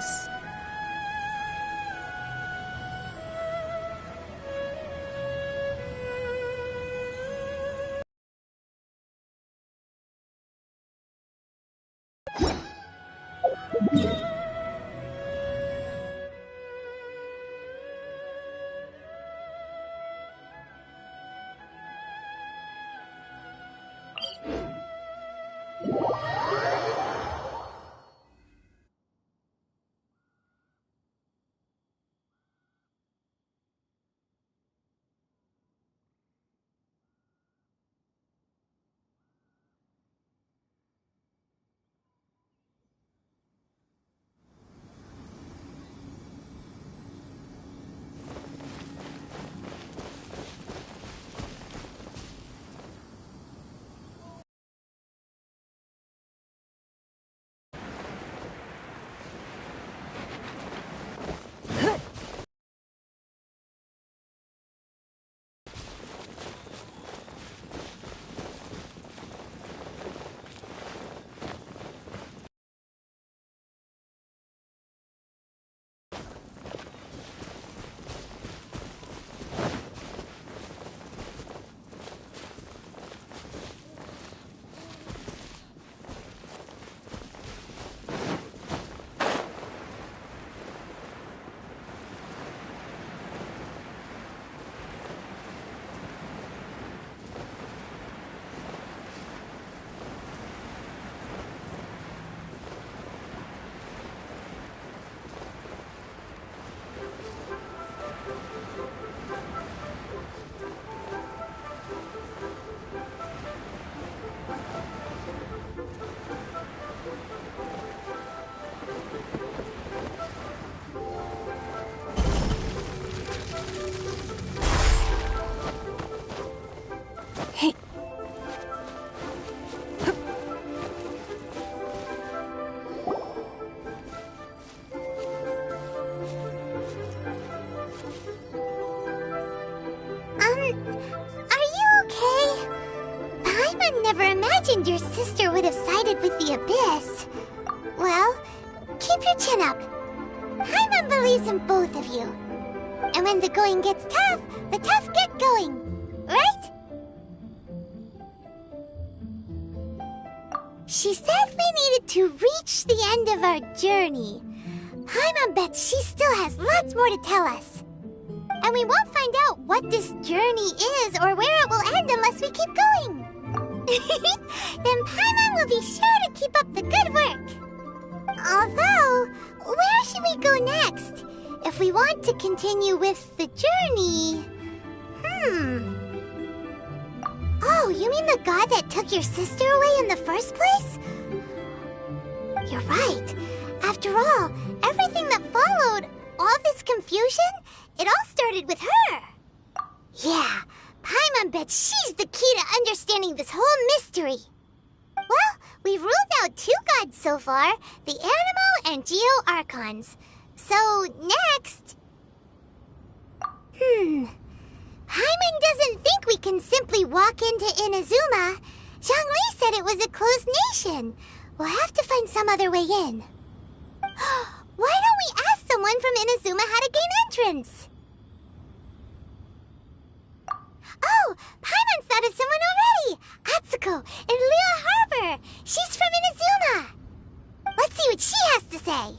house. Hey. Are you okay? Paimon never imagined your sister would have sided with the Abyss. Well, keep your chin up. Paimon believes in both of you. And when the going gets tough, the tough get going. Right? She said we needed to reach the end of our journey. Paimon bets she still has lots more to tell us. And we won't find out what this journey is or where it will end unless we keep going. Then Paimon will be sure to keep up the good work. Although, where should we go next? If we want to continue with the journey... Oh, you mean the god that took your sister away in the first place? You're right. After all, everything that followed, all this confusion, it all started with her. Yeah, Paimon bets she's the key to understanding this whole mystery. Well, we've ruled out 2 gods so far, the Anemo and Geo Archons. So, next... Paimon doesn't think we can simply walk into Inazuma. Zhongli said it was a closed nation. We'll have to find some other way in. Why don't we ask someone from Inazuma how to gain entrance? Oh, Paimon thought of someone already! Atsuko in Liyue Harbor! She's from Inazuma! Let's see what she has to say.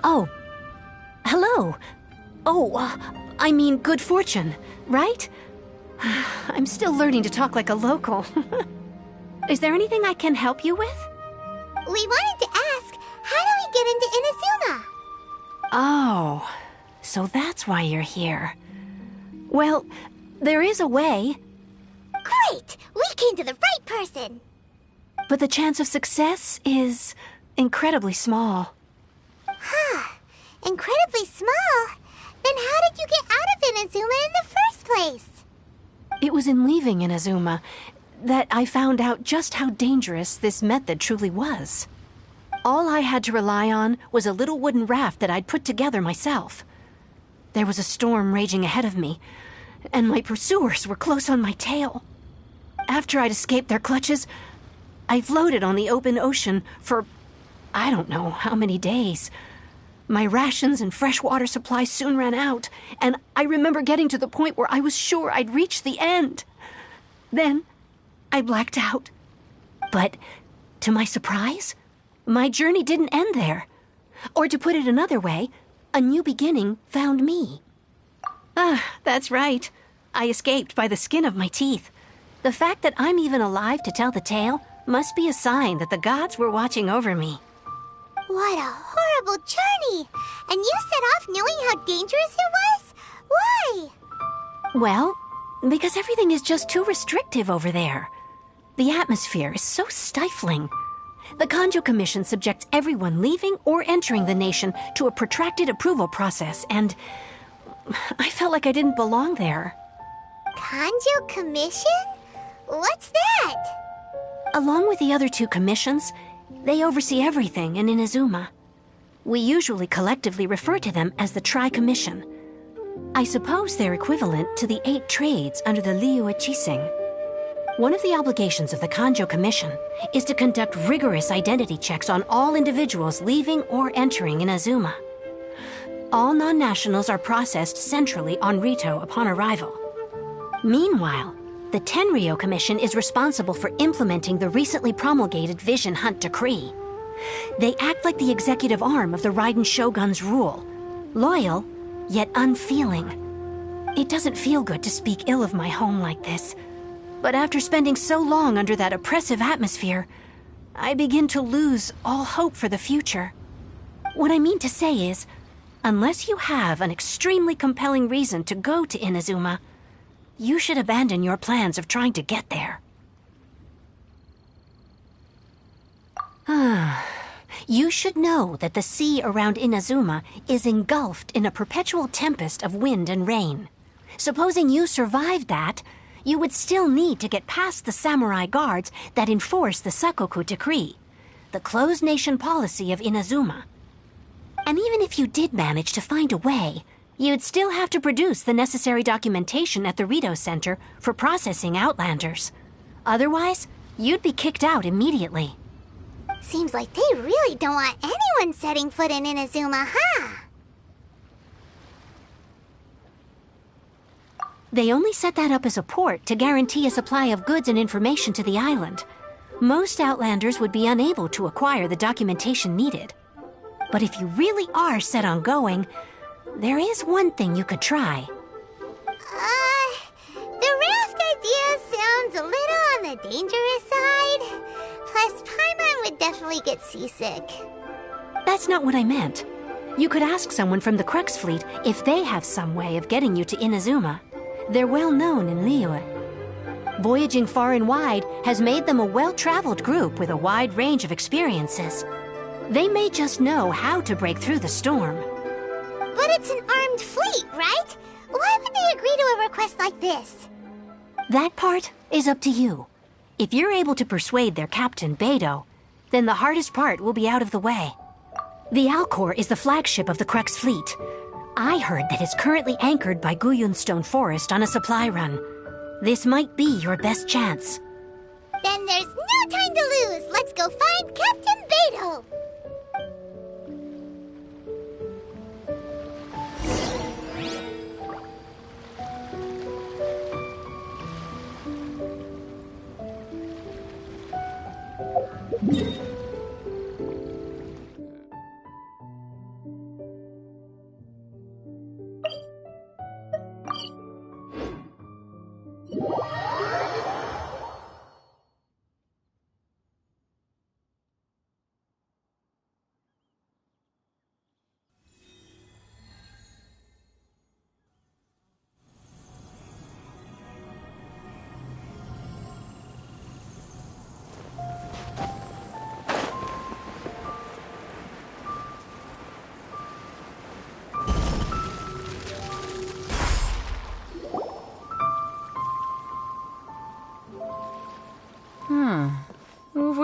Oh, hello. Oh, I mean good fortune, right? I'm still learning to talk like a local. Is there anything I can help you with? We wanted to ask, how do we get into Inazuma? Oh, so that's why you're here. Well, there is a way. Great! We came to the right person! But the chance of success is incredibly small. Huh. Incredibly small? Then how did you get out of Inazuma in the first place? It was in leaving Inazuma that I found out just how dangerous this method truly was. All I had to rely on was a little wooden raft that I'd put together myself. There was a storm raging ahead of me, and my pursuers were close on my tail. After I'd escaped their clutches, I floated on the open ocean for I don't know how many days. My rations and freshwater supplies soon ran out, and I remember getting to the point where I was sure I'd reached the end. Then, I blacked out. But, to my surprise, my journey didn't end there. Or to put it another way, a new beginning found me. That's right. I escaped by the skin of my teeth. The fact that I'm even alive to tell the tale must be a sign that the gods were watching over me. What a horrible journey! And you set off knowing how dangerous it was? Why? Well, because everything is just too restrictive over there. The atmosphere is so stifling. The Kanjo Commission subjects everyone leaving or entering the nation to a protracted approval process, and I felt like I didn't belong there. Kanjo Commission? What's that? Along with the other two commissions, they oversee everything in Inazuma. We usually collectively refer to them as the Tri-Commission. I suppose they're equivalent to the 8 trades under the Liyue Qixing. One of the obligations of the Kanjo Commission is to conduct rigorous identity checks on all individuals leaving or entering Inazuma. All non-nationals are processed centrally on Rito upon arrival. Meanwhile, the Tenryo Commission is responsible for implementing the recently promulgated Vision Hunt Decree. They act like the executive arm of the Raiden Shogun's rule, loyal, yet unfeeling. It doesn't feel good to speak ill of my home like this, but after spending so long under that oppressive atmosphere, I begin to lose all hope for the future. What I mean to say is, unless you have an extremely compelling reason to go to Inazuma, you should abandon your plans of trying to get there. You should know that the sea around Inazuma is engulfed in a perpetual tempest of wind and rain. Supposing you survived that, you would still need to get past the samurai guards that enforce the Sakoku Decree, the closed nation policy of Inazuma. And even if you did manage to find a way, you'd still have to produce the necessary documentation at the Rito Center for processing Outlanders. Otherwise, you'd be kicked out immediately. Seems like they really don't want anyone setting foot in Inazuma, huh? They only set that up as a port to guarantee a supply of goods and information to the island. Most Outlanders would be unable to acquire the documentation needed. But if you really are set on going, there is one thing you could try. The raft idea sounds a little on the dangerous side. Plus, Paimon would definitely get seasick. That's not what I meant. You could ask someone from the Crux Fleet if they have some way of getting you to Inazuma. They're well known in Liyue. Voyaging far and wide has made them a well-traveled group with a wide range of experiences. They may just know how to break through the storm. But it's an armed fleet, right? Why would they agree to a request like this? That part is up to you. If you're able to persuade their captain, Beidou, then the hardest part will be out of the way. The Alcor is the flagship of the Crux Fleet. I heard that it's currently anchored by Guyunstone Forest on a supply run. This might be your best chance. Then there's no time to lose. Let's go find Captain Beidou.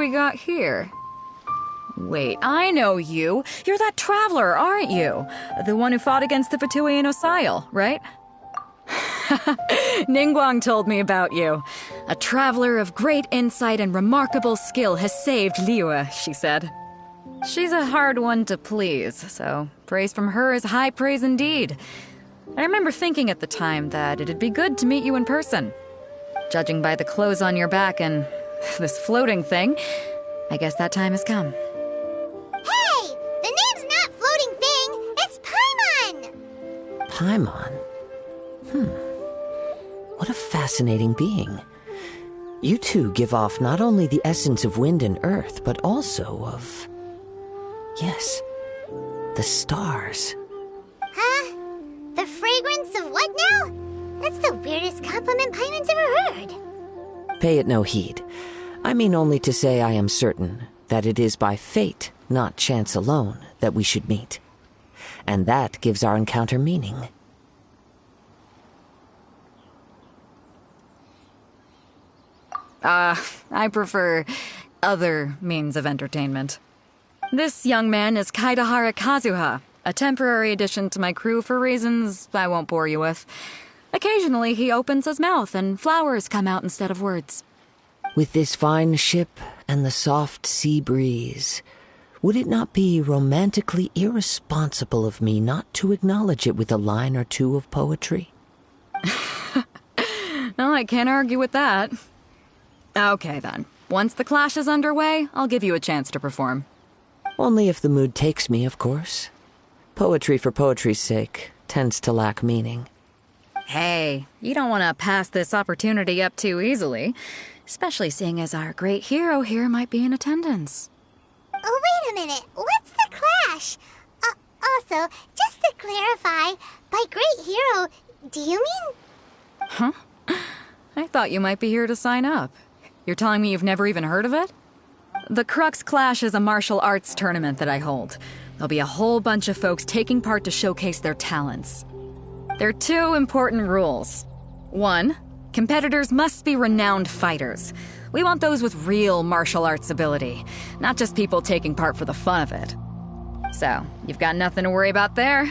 we got here? Wait, I know you. You're that traveler, aren't you? The one who fought against the Fatui and Osail, right? Ningguang told me about you. A traveler of great insight and remarkable skill has saved Liyue, she said. She's a hard one to please, so praise from her is high praise indeed. I remember thinking at the time that it'd be good to meet you in person. Judging by the clothes on your back and this floating thing, I guess that time has come. Hey! The name's not Floating Thing, it's Paimon! Paimon? What a fascinating being. You two give off not only the essence of wind and earth, but also of... yes, the stars. Huh? The fragrance of what now? That's the weirdest compliment Paimon's ever heard. Pay it no heed. I mean only to say I am certain that it is by fate, not chance alone, that we should meet. And that gives our encounter meaning. I prefer other means of entertainment. This young man is Kaidahara Kazuha, a temporary addition to my crew for reasons I won't bore you with. Occasionally he opens his mouth and flowers come out instead of words. With this fine ship and the soft sea breeze, would it not be romantically irresponsible of me not to acknowledge it with a line or two of poetry? No, I can't argue with that. Okay then. Once the clash is underway, I'll give you a chance to perform. Only if the mood takes me, of course. Poetry for poetry's sake tends to lack meaning. Hey, you don't want to pass this opportunity up too easily, especially seeing as our great hero here might be in attendance. Oh, wait a minute. What's the clash? Also, just to clarify, by great hero, do you mean... Huh? I thought you might be here to sign up. You're telling me you've never even heard of it? The Crux Clash is a martial arts tournament that I hold. There'll be a whole bunch of folks taking part to showcase their talents. There are two important rules. 1, competitors must be renowned fighters. We want those with real martial arts ability, not just people taking part for the fun of it. So, you've got nothing to worry about there.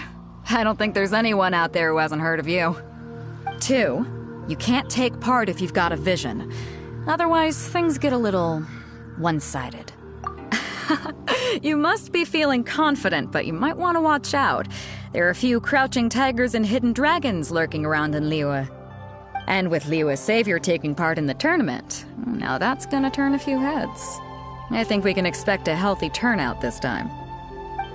I don't think there's anyone out there who hasn't heard of you. 2, you can't take part if you've got a vision. Otherwise, things get a little one-sided. You must be feeling confident, but you might want to watch out. There are a few crouching tigers and hidden dragons lurking around in Liyue. And with Liyue's savior taking part in the tournament, now that's gonna turn a few heads. I think we can expect a healthy turnout this time.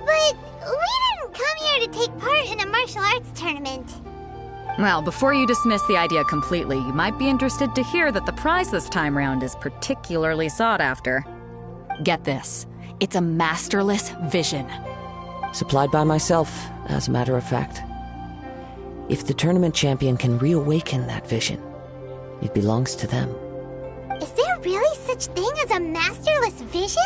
But we didn't come here to take part in a martial arts tournament. Well, before you dismiss the idea completely, you might be interested to hear that the prize this time round is particularly sought after. Get this. It's a masterless vision. Supplied by myself, as a matter of fact. If the tournament champion can reawaken that vision, it belongs to them. Is there really such thing as a masterless vision?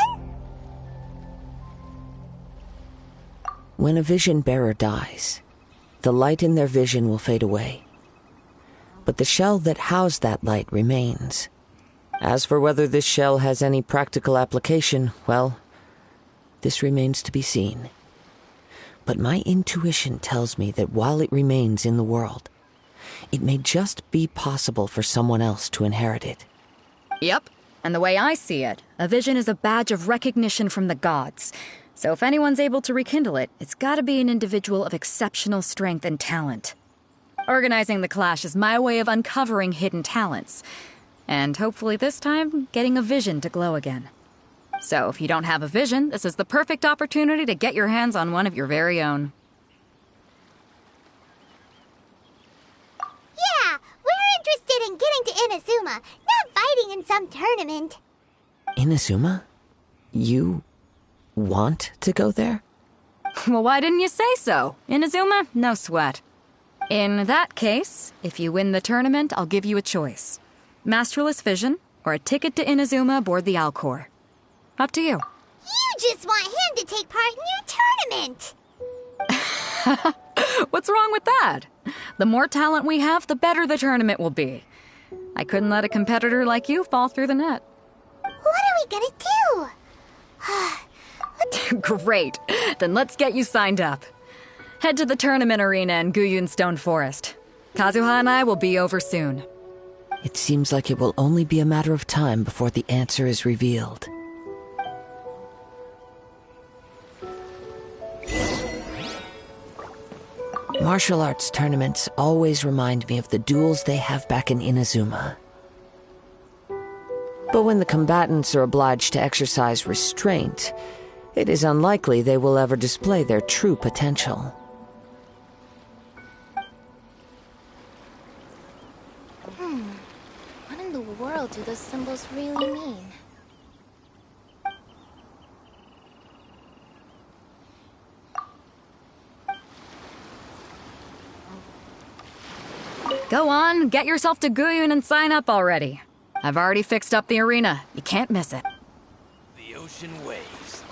When a vision bearer dies, the light in their vision will fade away. But the shell that housed that light remains. As for whether this shell has any practical application, well, this remains to be seen. But my intuition tells me that while it remains in the world, it may just be possible for someone else to inherit it. Yep. And the way I see it, a vision is a badge of recognition from the gods. So if anyone's able to rekindle it, it's gotta be an individual of exceptional strength and talent. Organizing the clash is my way of uncovering hidden talents. And hopefully this time, getting a vision to glow again. So if you don't have a vision, this is the perfect opportunity to get your hands on one of your very own. Yeah, we're interested in getting to Inazuma, not fighting in some tournament. Inazuma? You want to go there? Well, why didn't you say so? Inazuma? No sweat. In that case, if you win the tournament, I'll give you a choice. Masterless vision, or a ticket to Inazuma aboard the Alcor. Up to you. You just want him to take part in your tournament. What's wrong with that? The more talent we have, the better the tournament will be. I couldn't let a competitor like you fall through the net. What are we get it too. Great. Then let's get you signed up. Head to the tournament arena in Guyun Stone Forest. Kazuha and I will be over soon. It seems like it will only be a matter of time before the answer is revealed. Martial arts tournaments always remind me of the duels they have back in Inazuma. But when the combatants are obliged to exercise restraint, it is unlikely they will ever display their true potential. What in the world do those symbols really mean? Go on, get yourself to Guyun and sign up already. I've already fixed up the arena. You can't miss it. The ocean waves.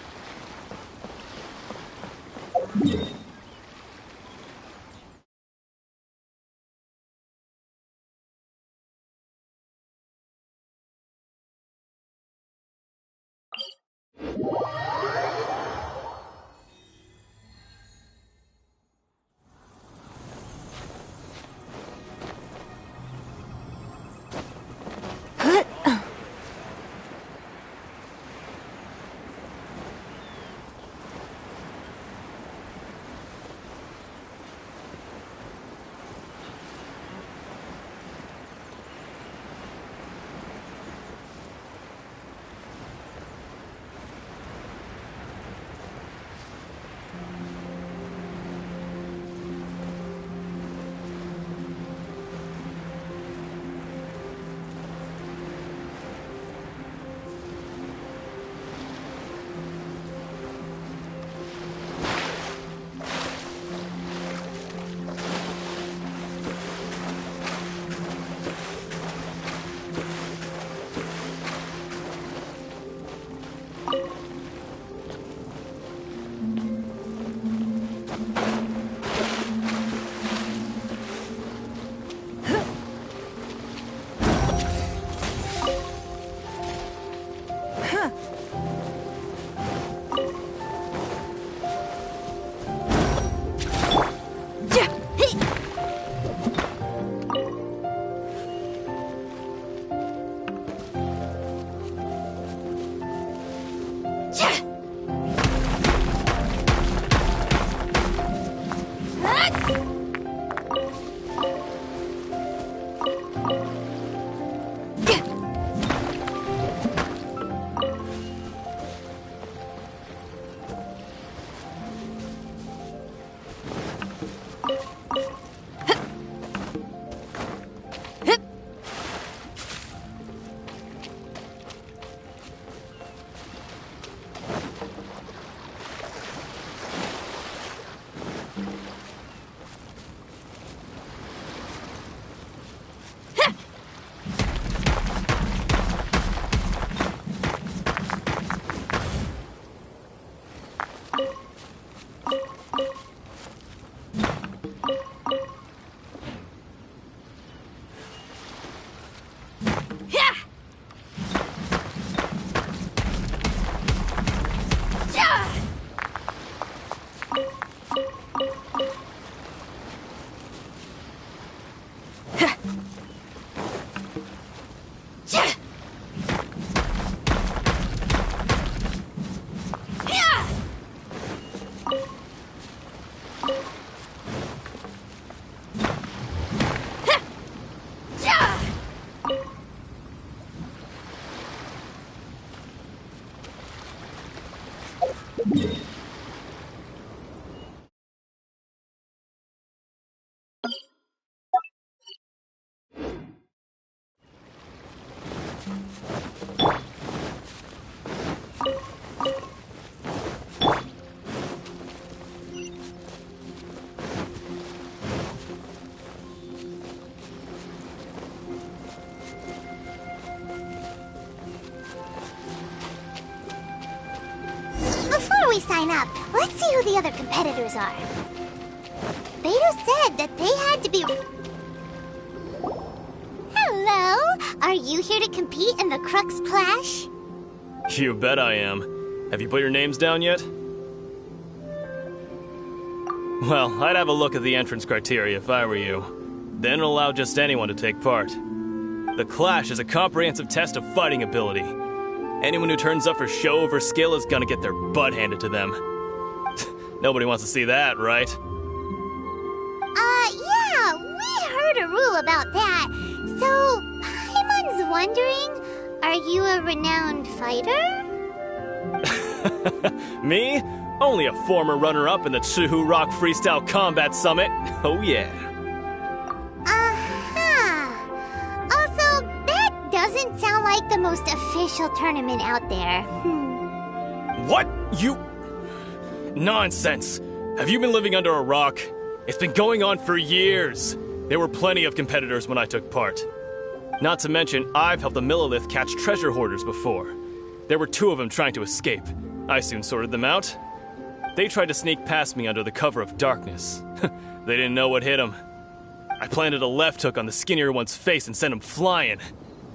Before we sign up, let's see who the other competitors are. Beidou said that they had to be... Hello? Are you here to compete in the Crux Clash? You bet I am. Have you put your names down yet? Well, I'd have a look at the entrance criteria if I were you. Then allow just anyone to take part. The Clash is a comprehensive test of fighting ability. Anyone who turns up for show over skill is gonna get their butt handed to them. Nobody wants to see that, right? Yeah, we heard a rule about that. So, Paimon's wondering, are you a renowned fighter? Me? Only a former runner-up in the Chihu Rock Freestyle Combat Summit. Oh yeah. Also, that doesn't sound like the most official tournament out there. What? You... Nonsense. Have you been living under a rock? It's been going on for years. There were plenty of competitors when I took part. Not to mention, I've helped the Millelith catch treasure hoarders before. There were 2 of them trying to escape. I soon sorted them out. They tried to sneak past me under the cover of darkness. They didn't know what hit them. I planted a left hook on the skinnier one's face and sent him flying.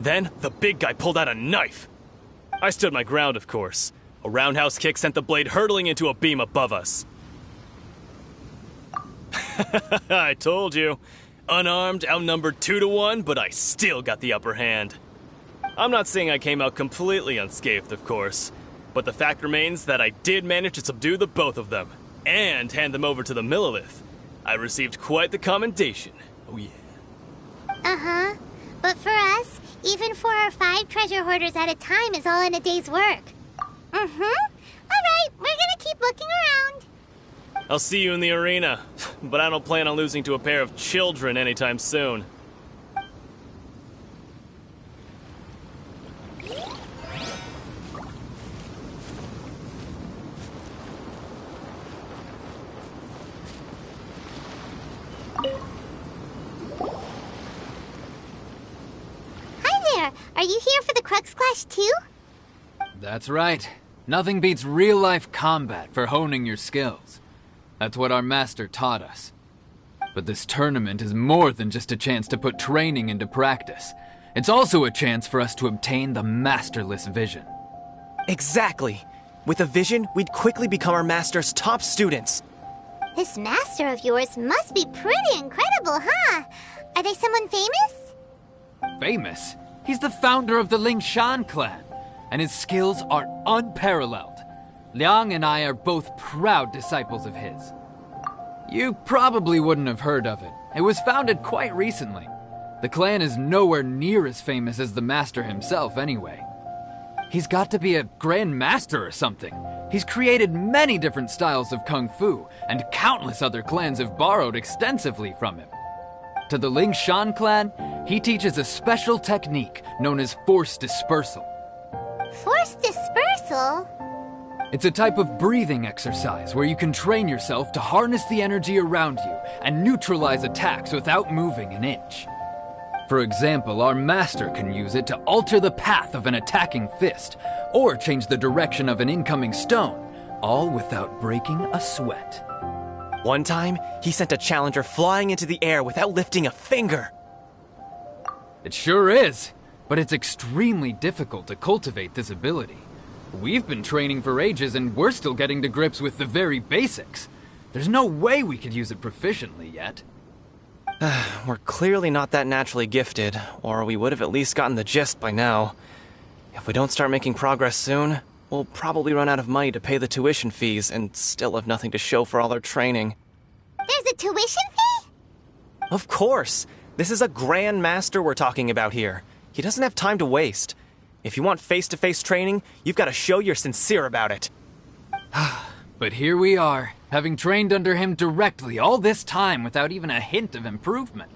Then, the big guy pulled out a knife. I stood my ground, of course. A roundhouse kick sent the blade hurtling into a beam above us. I told you. Unarmed, outnumbered 2-1, but I still got the upper hand. I'm not saying I came out completely unscathed, of course, but the fact remains that I did manage to subdue the both of them, and hand them over to the Millelith. I received quite the commendation. Oh yeah. Uh-huh. But for us, even 4 or 5 treasure hoarders at a time is all in a day's work. Alright, we're gonna keep looking around. I'll see you in the arena, but I don't plan on losing to a pair of children anytime soon. Hi there, are you here for the Crux Clash too? That's right. Nothing beats real-life combat for honing your skills. That's what our master taught us. But this tournament is more than just a chance to put training into practice. It's also a chance for us to obtain the masterless vision. Exactly. With a vision, we'd quickly become our master's top students. This master of yours must be pretty incredible, huh? Are they someone famous? Famous? He's the founder of the Ling Shan clan, and his skills are unparalleled. Liang and I are both proud disciples of his. You probably wouldn't have heard of it. It was founded quite recently. The clan is nowhere near as famous as the master himself anyway. He's got to be a grand master or something. He's created many different styles of kung fu, and countless other clans have borrowed extensively from him. To the Ling Shan clan, he teaches a special technique known as force dispersal. Force dispersal? It's a type of breathing exercise where you can train yourself to harness the energy around you and neutralize attacks without moving an inch. For example, our master can use it to alter the path of an attacking fist, or change the direction of an incoming stone, all without breaking a sweat. One time, he sent a challenger flying into the air without lifting a finger. It sure is, but it's extremely difficult to cultivate this ability. We've been training for ages and we're still getting to grips with the very basics. There's no way we could use it proficiently yet. We're clearly not that naturally gifted, or we would have at least gotten the gist by now. If we don't start making progress soon, we'll probably run out of money to pay the tuition fees and still have nothing to show for all our training. There's a tuition fee? Of course! This is a Grand Master we're talking about here. He doesn't have time to waste. If you want face-to-face training, you've got to show you're sincere about it. But here we are, having trained under him directly all this time without even a hint of improvement.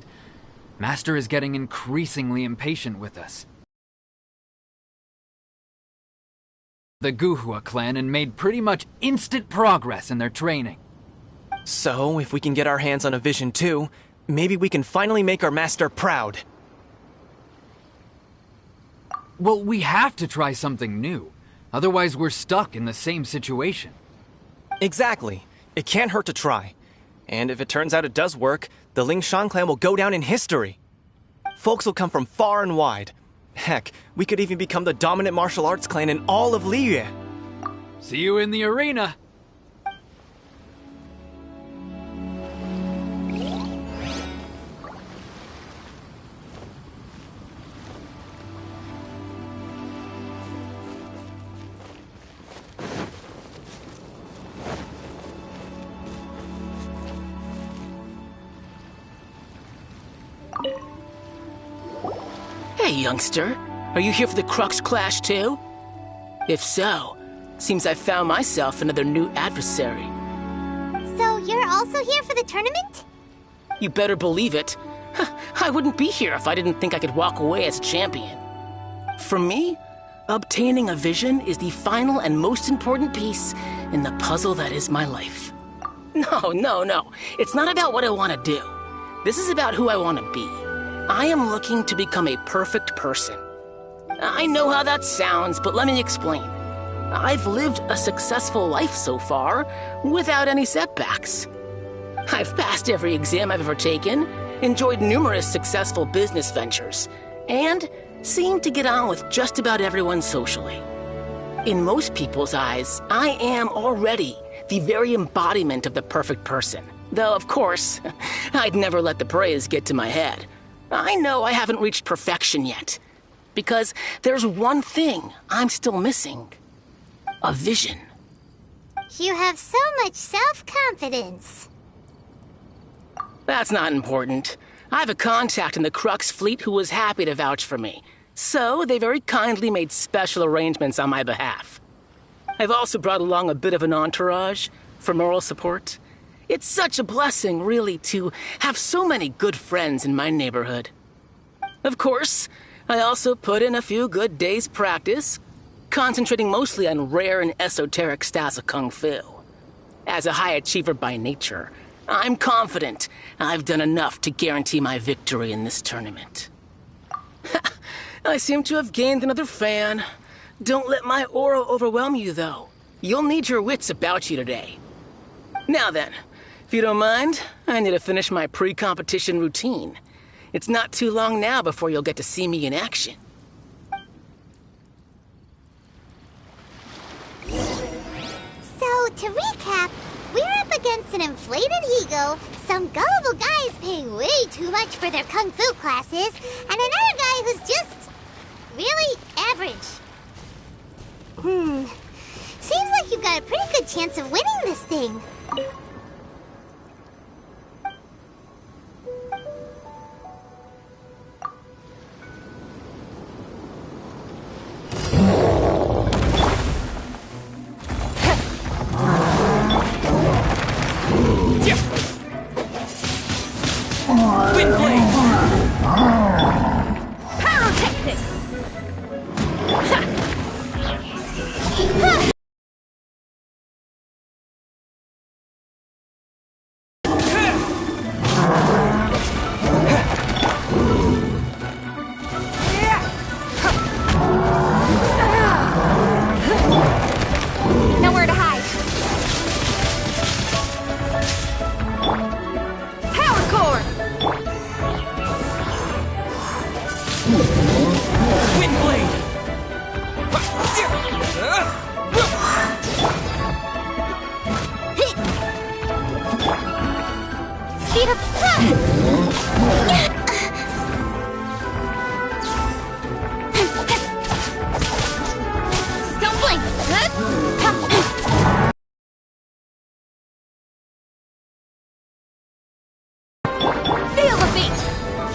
Master is getting increasingly impatient with us. The Guhua clan and made pretty much instant progress in their training. So, if we can get our hands on a vision too, maybe we can finally make our master proud. Well, we have to try something new. Otherwise, we're stuck in the same situation. Exactly. It can't hurt to try. And if it turns out it does work, the Ling Shan clan will go down in history. Folks will come from far and wide. Heck, we could even become the dominant martial arts clan in all of Liyue. See you in the arena. Hey, youngster. Are you here for the Crux Clash too? If so, seems I found myself another new adversary. So you're also here for the tournament? You better believe it. I wouldn't be here if I didn't think I could walk away as a champion. For me, obtaining a vision is the final and most important piece in the puzzle that is my life. No. It's not about what I want to do. This is about who I want to be. I am looking to become a perfect person. I know how that sounds, but let me explain. I've lived a successful life so far, without any setbacks. I've passed every exam I've ever taken, enjoyed numerous successful business ventures, and seem to get on with just about everyone socially. In most people's eyes, I am already the very embodiment of the perfect person. Though, of course, I'd never let the praise get to my head. I know I haven't reached perfection yet, because there's one thing I'm still missing. A vision. You have so much self-confidence. That's not important. I have a contact in the Crux fleet who was happy to vouch for me, so they very kindly made special arrangements on my behalf. I've also brought along a bit of an entourage for moral support. It's such a blessing, really, to have so many good friends in my neighborhood. Of course, I also put in a few good days' practice, concentrating mostly on rare and esoteric styles of Kung Fu. As a high achiever by nature, I'm confident I've done enough to guarantee my victory in this tournament. I seem to have gained another fan. Don't let my aura overwhelm you, though. You'll need your wits about you today. Now then, if you don't mind, I need to finish my pre-competition routine. It's not too long now before you'll get to see me in action. So, to recap, we're up against an inflated ego, some gullible guys paying way too much for their kung fu classes, and another guy who's just really average. Seems like you've got a pretty good chance of winning this thing. Nowhere to hide. Power core. Wind blade! Speed up. Stumbling. Feel the beat.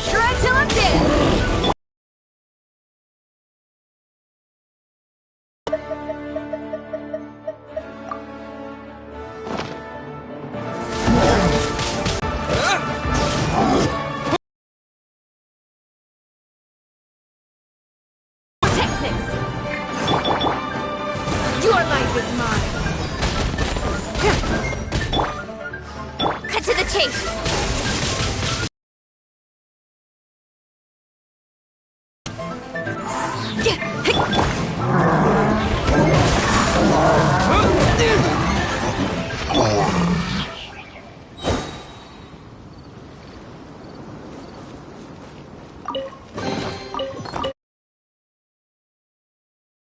Shred till I'm dead. Technics. Your life is mine. Cut to the chase. Yeah.